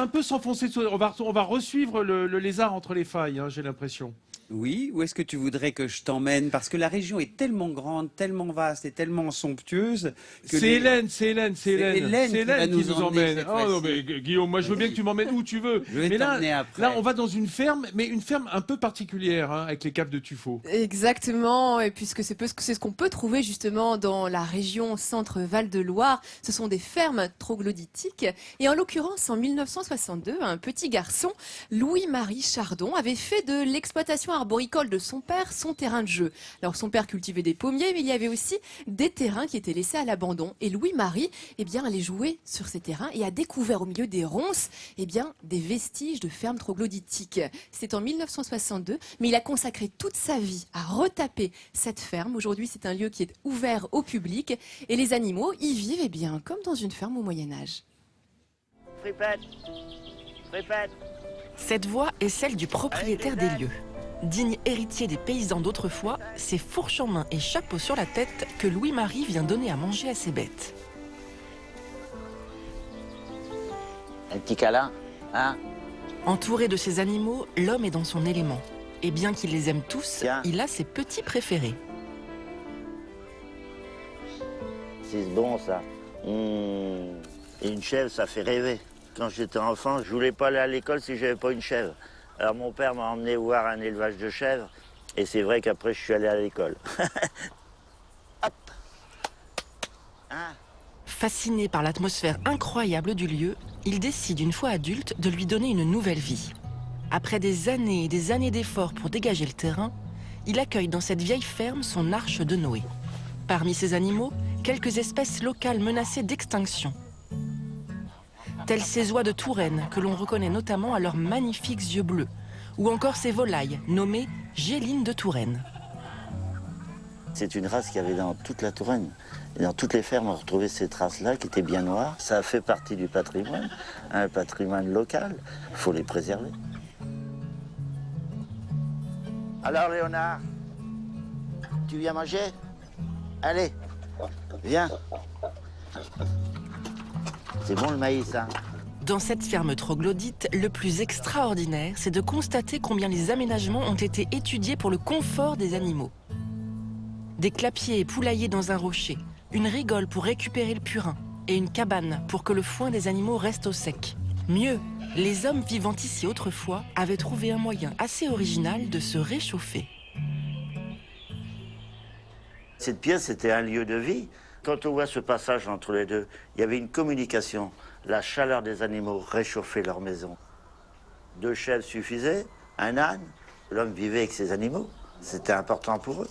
un peu s'enfoncer, on va resuivre le lézard entre les failles, hein, j'ai l'impression. Oui, où est-ce que tu voudrais que je t'emmène? Parce que la région est tellement grande, tellement vaste et tellement somptueuse que C'est Hélène qui va nous emmène. cette Oh non, fois-ci. mais Guillaume, moi je veux bien que tu m'emmènes où tu veux. Je vais Mais t'emmener après. là, on va dans une ferme, mais une ferme un peu particulière, hein, avec les caves de tuffeau. Exactement, et puisque c'est ce qu'on peut trouver justement dans la région Centre-Val de Loire, ce sont des fermes troglodytiques. Et en l'occurrence, en 1962, un petit garçon, Louis-Marie Chardon, avait fait de l'exploitation arboricole de son père son terrain de jeu. Alors son père cultivait des pommiers, mais il y avait aussi des terrains qui étaient laissés à l'abandon. Et Louis-Marie, allait jouer sur ces terrains et a découvert au milieu des ronces, des vestiges de fermes troglodytiques. C'est en 1962, mais il a consacré toute sa vie à retaper cette ferme. Aujourd'hui, c'est un lieu qui est ouvert au public et les animaux y vivent comme dans une ferme au Moyen-Âge. Fripette, fripette. Cette voix est celle du propriétaire des lieux. Digne héritier des paysans d'autrefois, c'est fourche en main et chapeau sur la tête que Louis-Marie vient donner à manger à ses bêtes. Un petit câlin, hein? Entouré de ses animaux, l'homme est dans son élément. Et bien qu'il les aime tous, Tiens. il a ses petits préférés. C'est bon ça. Et une chèvre, ça fait rêver. Quand j'étais enfant, je voulais pas aller à l'école si j'avais pas une chèvre. Alors mon père m'a emmené voir un élevage de chèvres. Et c'est vrai qu'après, je suis allé à l'école. Hop. Hein? Fasciné par l'atmosphère incroyable du lieu, il décide une fois adulte de lui donner une nouvelle vie. Après des années et des années d'efforts pour dégager le terrain, il accueille dans cette vieille ferme son arche de Noé. Parmi ces animaux, quelques espèces locales menacées d'extinction. Telles ces oies de Touraine, que l'on reconnaît notamment à leurs magnifiques yeux bleus, ou encore ces volailles, nommées Gélines de Touraine. C'est une race qu'il y avait dans toute la Touraine. Et dans toutes les fermes, on retrouvait cette race-là qui était bien noire. Ça fait partie du patrimoine, un patrimoine local. Il faut les préserver. Alors Léonard, tu viens manger? Allez, viens. C'est bon le maïs, hein? Dans cette ferme troglodyte, le plus extraordinaire, c'est de constater combien les aménagements ont été étudiés pour le confort des animaux. Des clapiers et poulaillers dans un rocher, une rigole pour récupérer le purin et une cabane pour que le foin des animaux reste au sec. Mieux, les hommes vivant ici autrefois avaient trouvé un moyen assez original de se réchauffer. Cette pièce, c'était un lieu de vie. Quand on voit ce passage entre les deux, il y avait une communication. La chaleur des animaux réchauffait leur maison. 2 chèvres suffisaient, un âne. L'homme vivait avec ses animaux. C'était important pour eux.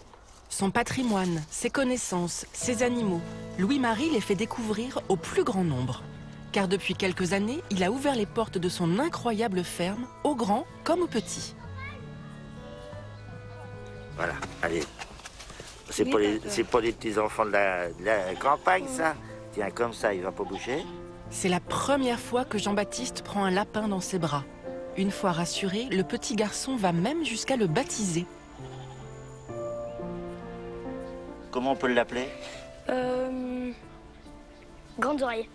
Son patrimoine, ses connaissances, ses animaux, Louis-Marie les fait découvrir au plus grand nombre. Car depuis quelques années, il a ouvert les portes de son incroyable ferme, aux grands comme aux petits. Voilà, allez. C'est pas les petits-enfants de la campagne, ça. Tiens, comme ça, il va pas bouger. C'est la première fois que Jean-Baptiste prend un lapin dans ses bras. Une fois rassuré, le petit garçon va même jusqu'à le baptiser. Comment on peut l'appeler? Grandes oreilles.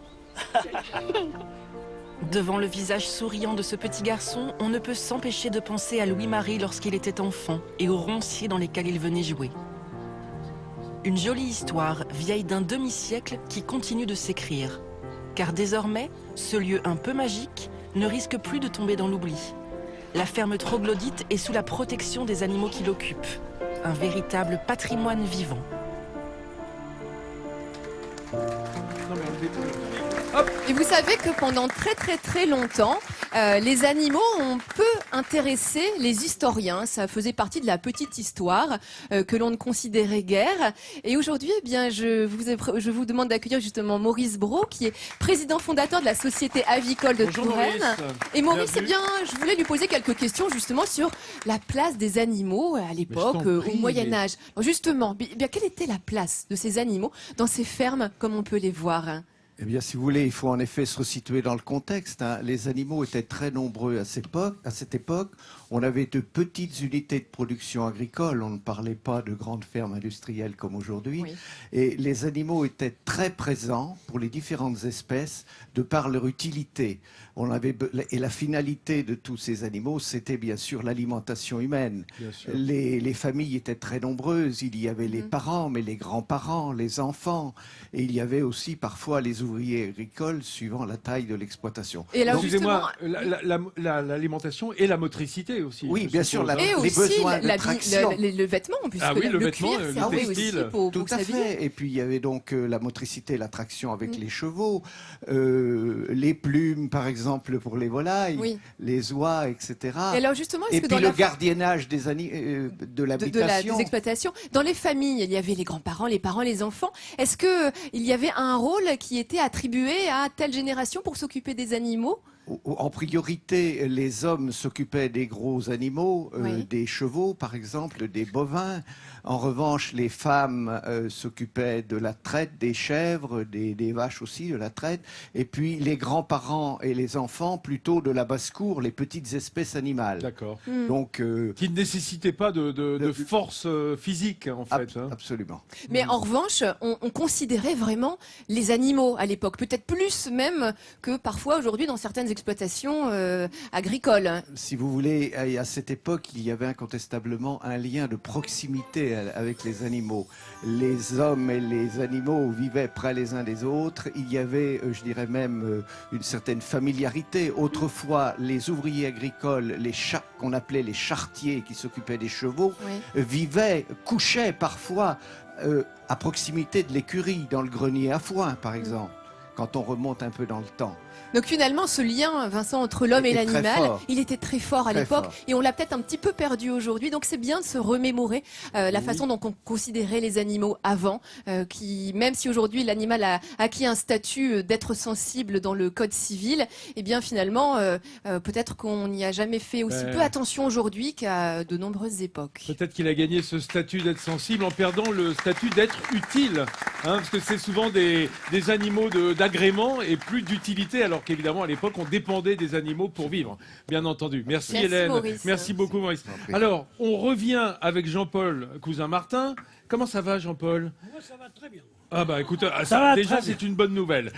Devant le visage souriant de ce petit garçon, on ne peut s'empêcher de penser à Louis-Marie lorsqu'il était enfant et aux ronciers dans lesquels il venait jouer. Une jolie histoire, vieille d'un demi-siècle, qui continue de s'écrire. Car désormais, ce lieu un peu magique ne risque plus de tomber dans l'oubli. La ferme troglodyte est sous la protection des animaux qui l'occupent. Un véritable patrimoine vivant. Et vous savez que pendant très longtemps, les animaux ont peu intéressé les historiens. Ça faisait partie de la petite histoire que l'on ne considérait guère. Et aujourd'hui, je vous demande d'accueillir justement Maurice Brault, qui est président fondateur de la Société avicole de Bonjour, Touraine. Maurice. Et Maurice, Bienvenue. je voulais lui poser quelques questions justement sur la place des animaux à l'époque, t'en prie, au Moyen-Âge. Alors justement, quelle était la place de ces animaux dans ces fermes comme on peut les voir? Eh bien, si vous voulez, il faut en effet se resituer dans le contexte, hein. Les animaux étaient très nombreux à cette époque. On avait de petites unités de production agricole. On ne parlait pas de grandes fermes industrielles comme aujourd'hui. Oui. Et les animaux étaient très présents pour les différentes espèces de par leur utilité. Et la finalité de tous ces animaux, c'était bien sûr l'alimentation humaine. Bien sûr. Les familles étaient très nombreuses. Il y avait les parents, mais les grands-parents, les enfants. Et il y avait aussi parfois les ouvriers agricoles suivant la taille de l'exploitation. Et là, Excusez-moi, justement, l'alimentation et la motricité aussi. Oui, je bien suppose, sûr, hein. et les aussi besoins de traction. le vêtement, puisque Ah oui, le le vêtement, cuir le servait textile. aussi pour Tout à s'habiller. fait. Et puis il y avait donc la motricité, la traction avec les chevaux, les plumes par exemple pour les volailles, Oui. les oies, etc. Et alors justement, est-ce Et que puis dans le la gardiennage de l'habitation. des exploitations, dans les familles, il y avait les grands-parents, les parents, les enfants. Est-ce que il y avait un rôle qui était attribué à telle génération pour s'occuper des animaux? En priorité, les hommes s'occupaient des gros animaux, Oui. des chevaux par exemple, des bovins. En revanche, les femmes s'occupaient de la traite, des chèvres, des vaches aussi, de la traite. Et puis les grands-parents et les enfants plutôt de la basse-cour, les petites espèces animales. D'accord. Donc, Qui ne nécessitait pas de force physique, en fait. hein. absolument. Mais en revanche, on considérait vraiment les animaux à l'époque, peut-être plus même que parfois aujourd'hui dans certaines exploitations agricoles. Si vous voulez, à cette époque, il y avait incontestablement un lien de proximité avec les animaux. Les hommes et les animaux vivaient près les uns des autres. Il y avait, je dirais même, une certaine familiarité. Autrefois, les ouvriers agricoles, qu'on appelait les charretiers qui s'occupaient des chevaux, Oui. vivaient, couchaient parfois à proximité de l'écurie, dans le grenier à foin, par exemple, quand on remonte un peu dans le temps. Donc finalement, ce lien, Vincent, entre l'homme et Il est très l'animal, fort. il était très fort à Très l'époque fort. et on l'a peut-être un petit peu perdu aujourd'hui. Donc c'est bien de se remémorer la Oui. façon dont on considérait les animaux avant, qui même si aujourd'hui l'animal a acquis un statut d'être sensible dans le code civil, eh bien finalement peut-être qu'on n'y a jamais fait aussi Ouais. peu attention aujourd'hui qu'à de nombreuses époques. Peut-être qu'il a gagné ce statut d'être sensible en perdant le statut d'être utile. Parce que c'est souvent des animaux d'agrément et plus d'utilité, alors qu'évidemment à l'époque on dépendait des animaux pour vivre, bien entendu. Merci Hélène, Maurice. merci beaucoup Maurice. Je vous en prie. Alors, on revient avec Jean-Paul Cousin-Martin. Comment ça va Jean-Paul? Moi, ça va très bien. Ah bah écoute, Ça va déjà très bien. c'est une bonne nouvelle.